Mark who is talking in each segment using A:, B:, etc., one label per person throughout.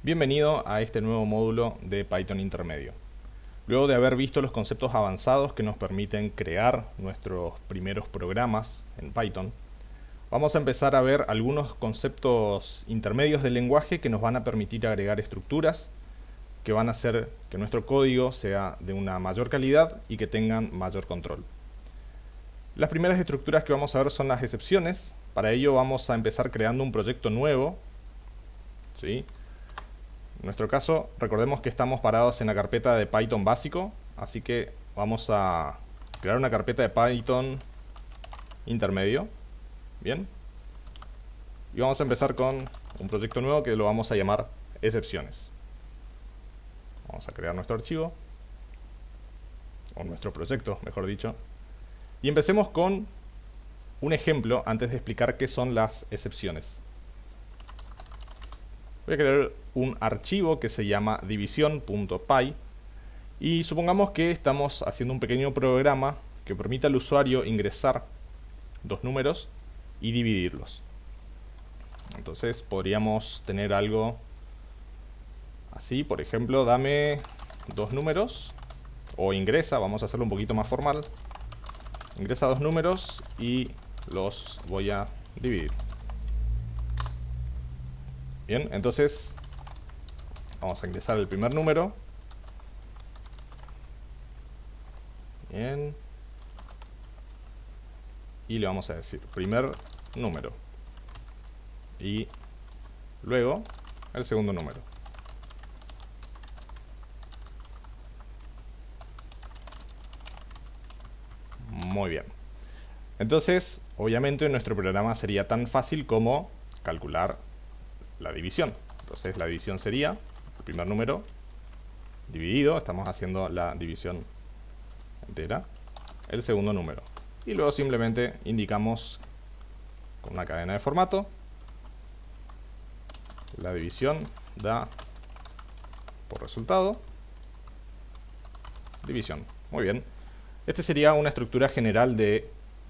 A: Bienvenido a este nuevo módulo de Python intermedio. Luego de haber visto los conceptos avanzados que nos permiten crear nuestros primeros programas en Python, vamos a empezar a ver algunos conceptos intermedios del lenguaje que nos van a permitir agregar estructuras que van a hacer que nuestro código sea de una mayor calidad y que tengan mayor control. Las primeras estructuras que vamos a ver son las excepciones. Para ello vamos a empezar creando un proyecto nuevo, ¿sí? En nuestro caso, recordemos que estamos parados en la carpeta de Python básico, así que vamos a crear una carpeta de Python intermedio. Bien. Y vamos a empezar con un proyecto nuevo que lo vamos a llamar excepciones. Vamos a crear nuestro archivo, o nuestro proyecto, mejor dicho. Y empecemos con un ejemplo antes de explicar qué son las excepciones. Voy a crear un archivo que se llama división.py y supongamos que estamos haciendo un pequeño programa que permite al usuario ingresar dos números y dividirlos. Entonces podríamos tener algo así, por ejemplo, dame dos números, o ingresa, vamos a hacerlo un poquito más formal, ingresa dos números y los voy a dividir. Bien, entonces vamos a ingresar el primer número. Bien. Y le vamos a decir primer número. Y luego el segundo número. Muy bien. Entonces, obviamente nuestro programa sería tan fácil como calcular la división. Entonces la división sería el primer número dividido, estamos haciendo la división entera, el segundo número. Y luego simplemente indicamos con una cadena de formato, la división da por resultado división. Muy bien. Esta sería una estructura general de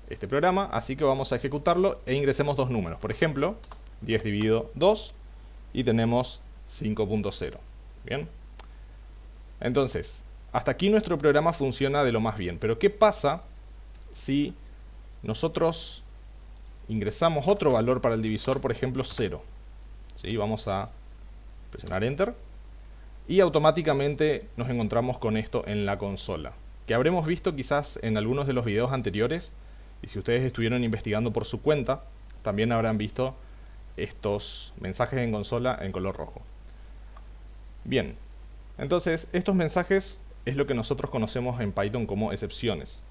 A: este programa, así que vamos a ejecutarlo e ingresemos dos números. Por ejemplo, 10 dividido 2 y tenemos 5.0. Bien. Entonces, hasta aquí nuestro programa funciona de lo más bien. Pero ¿qué pasa si nosotros ingresamos otro valor para el divisor, por ejemplo 0? ¿Sí? Vamos a presionar Enter y automáticamente nos encontramos con esto en la consola, que habremos visto quizás en algunos de los videos anteriores, y si ustedes estuvieron investigando por su cuenta, también habrán visto estos mensajes en consola en color rojo. Bien, entonces estos mensajes es lo que nosotros conocemos en Python como excepciones.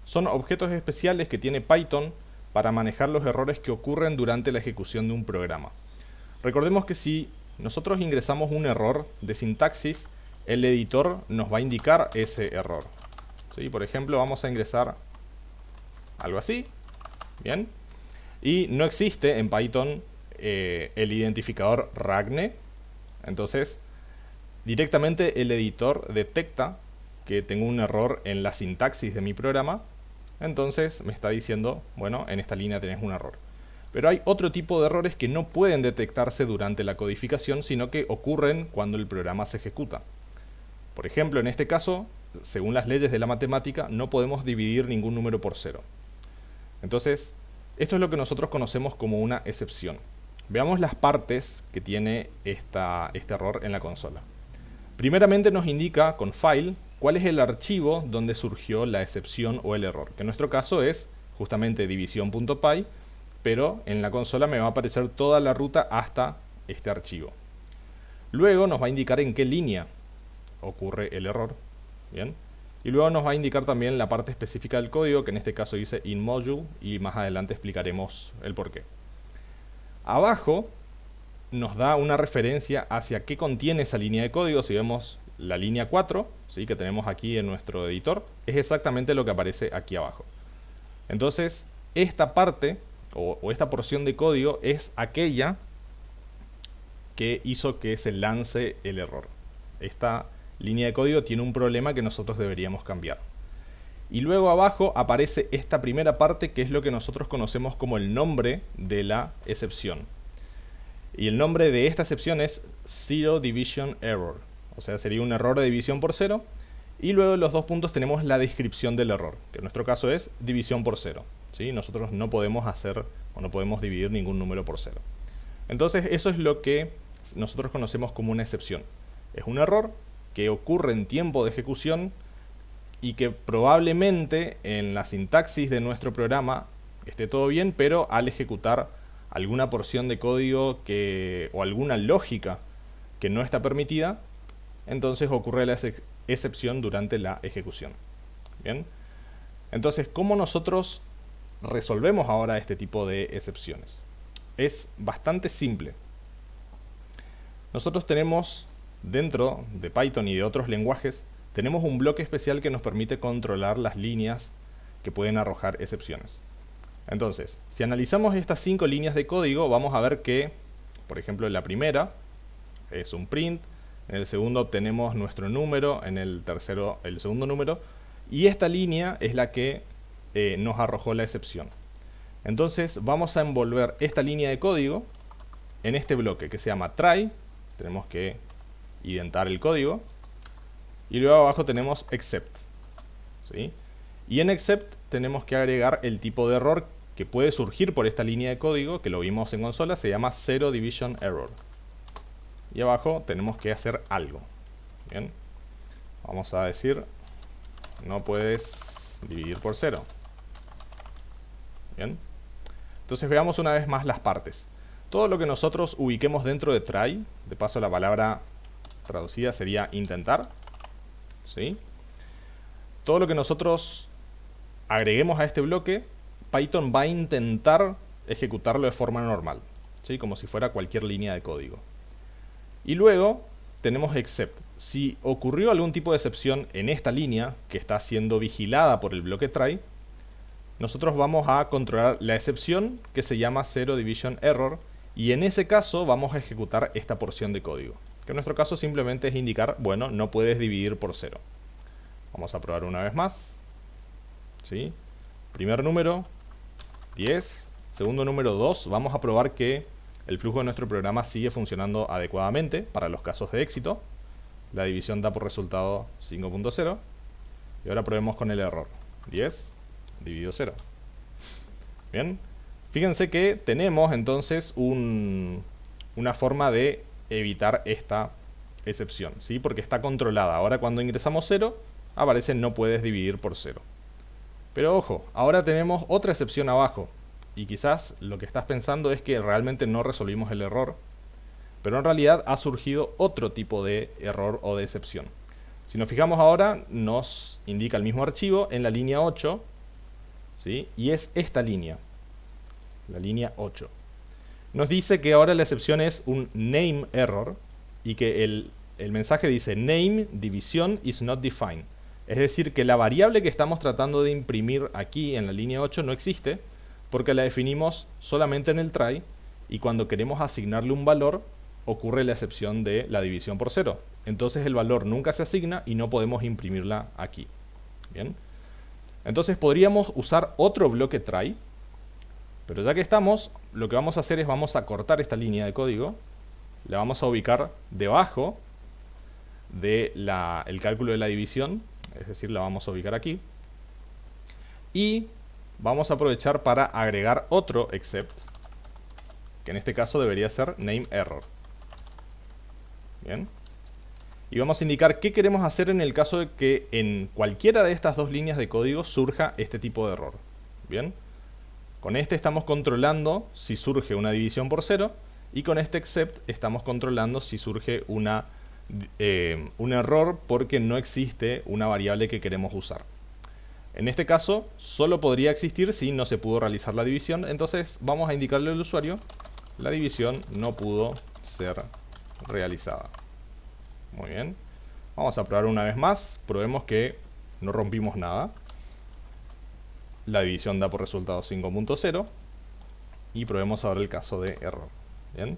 A: Son objetos especiales que tiene Python para manejar los errores que ocurren durante la ejecución de un programa. Recordemos que si nosotros ingresamos un error de sintaxis, el editor nos va a indicar ese error. ¿Sí? Por ejemplo, vamos a ingresar algo así. Bien. Y no existe en Python el identificador Ragne. Entonces directamente el editor detecta que tengo un error en la sintaxis de mi programa. Entonces me está diciendo, bueno, en esta línea tenés un error. Pero hay otro tipo de errores que no pueden detectarse durante la codificación, sino que ocurren cuando el programa se ejecuta. Por ejemplo, en este caso, según las leyes de la matemática, no podemos dividir ningún número por 0. Entonces, esto es lo que nosotros conocemos como una excepción. Veamos las partes que tiene este error en la consola. Primeramente nos indica con file cuál es el archivo donde surgió la excepción o el error, que en nuestro caso es justamente división.py, pero en la consola me va a aparecer toda la ruta hasta este archivo. Luego nos va a indicar en qué línea ocurre el error. Bien. Y luego nos va a indicar también la parte específica del código, que en este caso dice InModule, y más adelante explicaremos el porqué. Abajo nos da una referencia hacia qué contiene esa línea de código. Si vemos la línea 4, ¿sí? Que tenemos aquí en nuestro editor, es exactamente lo que aparece aquí abajo. Entonces, esta parte o esta porción de código es aquella que hizo que se lance el error. Esta línea de código tiene un problema que nosotros deberíamos cambiar. Y luego abajo aparece esta primera parte, que es lo que nosotros conocemos como el nombre de la excepción. Y el nombre de esta excepción es Zero Division Error. O sea, sería un error de división por 0. Y luego en los dos puntos tenemos la descripción del error, que en nuestro caso es división por 0. ¿Sí? Nosotros no podemos hacer o no podemos dividir ningún número por 0. Entonces eso es lo que nosotros conocemos como una excepción. Es un error que ocurre en tiempo de ejecución y que probablemente en la sintaxis de nuestro programa esté todo bien, pero al ejecutar alguna porción de código o alguna lógica que no está permitida, entonces ocurre la excepción durante la ejecución. Bien. Entonces, ¿cómo nosotros resolvemos ahora este tipo de excepciones? Es bastante simple. Nosotros tenemos dentro de Python y de otros lenguajes, tenemos un bloque especial que nos permite controlar las líneas que pueden arrojar excepciones. Entonces, si analizamos estas 5 líneas de código, vamos a ver que, por ejemplo, en la primera es un print, en el segundo obtenemos nuestro número, en el tercero el segundo número, y esta línea es la que nos arrojó la excepción. Entonces vamos a envolver esta línea de código en este bloque que se llama try, tenemos que identar el código, y luego abajo tenemos except. ¿Sí? Y en except tenemos que agregar el tipo de error que puede surgir por esta línea de código, que lo vimos en consola, se llama Zero Division Error. Y abajo tenemos que hacer algo. Bien. Vamos a decir, no puedes dividir por 0. Bien. Entonces veamos una vez más las partes. Todo lo que nosotros ubiquemos dentro de try, de paso la palabra traducida sería intentar. ¿Sí? Todo lo que nosotros agreguemos a este bloque, Python va a intentar ejecutarlo de forma normal, ¿sí? Como si fuera cualquier línea de código. Y luego tenemos except. Si ocurrió algún tipo de excepción en esta línea que está siendo vigilada por el bloque try, nosotros vamos a controlar la excepción que se llama Zero Division Error, y en ese caso vamos a ejecutar esta porción de código, que en nuestro caso simplemente es indicar, bueno, no puedes dividir por 0. Vamos a probar una vez más. ¿Sí? Primer número, 10. Segundo número, 2. Vamos a probar que el flujo de nuestro programa sigue funcionando adecuadamente para los casos de éxito. La división da por resultado 5.0. Y ahora probemos con el error. 10 dividido 0. Bien. Fíjense que tenemos entonces una forma de evitar esta excepción, ¿sí? Porque está controlada. Ahora cuando ingresamos 0, aparece no puedes dividir por 0. Pero ojo, ahora tenemos otra excepción abajo. Y quizás lo que estás pensando es que realmente no resolvimos el error. Pero en realidad ha surgido otro tipo de error o de excepción. Si nos fijamos ahora, nos indica el mismo archivo en la línea 8. ¿Sí? Y es esta línea. La línea 8. Nos dice que ahora la excepción es un name error. Y que el mensaje dice name division is not defined. Es decir, que la variable que estamos tratando de imprimir aquí en la línea 8 no existe, porque la definimos solamente en el try, y cuando queremos asignarle un valor, ocurre la excepción de la división por 0. Entonces el valor nunca se asigna y no podemos imprimirla aquí. Bien. Entonces podríamos usar otro bloque try, pero ya que estamos, lo que vamos a hacer es vamos a cortar esta línea de código, la vamos a ubicar debajo del cálculo de la división, es decir, la vamos a ubicar aquí. Y vamos a aprovechar para agregar otro except, que en este caso debería ser name error. Bien. Y vamos a indicar qué queremos hacer en el caso de que en cualquiera de estas dos líneas de código surja este tipo de error. Bien. Con este estamos controlando si surge una división por 0, y con este except estamos controlando si surge un error porque no existe una variable que queremos usar. En este caso solo podría existir si no se pudo realizar la división, entonces vamos a indicarle al usuario la división no pudo ser realizada. Muy bien. Vamos a probar una vez más, probemos que no rompimos nada. La división da por resultado 5.0 y probemos ahora el caso de error. Bien.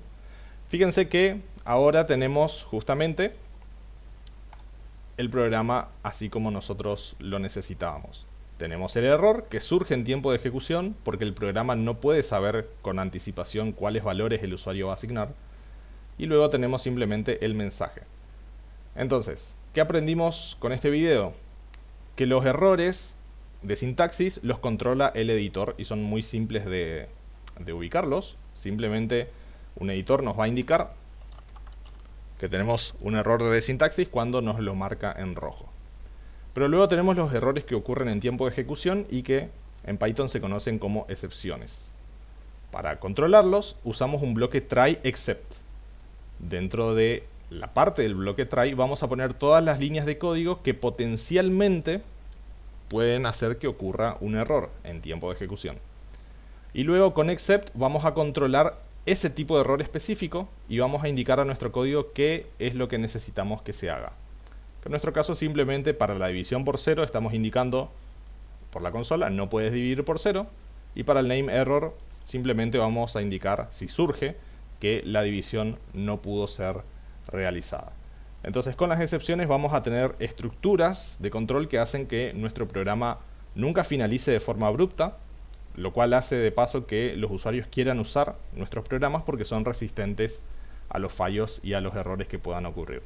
A: Fíjense que ahora tenemos justamente el programa así como nosotros lo necesitábamos. Tenemos el error que surge en tiempo de ejecución porque el programa no puede saber con anticipación cuáles valores el usuario va a asignar. y luego tenemos simplemente el mensaje. Entonces, ¿qué aprendimos con este video? Que los errores de sintaxis los controla el editor y son muy simples de ubicarlos. Simplemente un editor nos va a indicar que tenemos un error de sintaxis cuando nos lo marca en rojo. Pero luego tenemos los errores que ocurren en tiempo de ejecución y que en Python se conocen como excepciones. Para controlarlos usamos un bloque try except. Dentro de la parte del bloque try vamos a poner todas las líneas de código que potencialmente pueden hacer que ocurra un error en tiempo de ejecución. Y luego con except vamos a controlar ese tipo de error específico y vamos a indicar a nuestro código qué es lo que necesitamos que se haga. En nuestro caso simplemente para la división por 0 estamos indicando por la consola no puedes dividir por 0, y para el name error simplemente vamos a indicar, si surge, que la división no pudo ser realizada. Entonces con las excepciones vamos a tener estructuras de control que hacen que nuestro programa nunca finalice de forma abrupta, lo cual hace de paso que los usuarios quieran usar nuestros programas porque son resistentes a los fallos y a los errores que puedan ocurrir.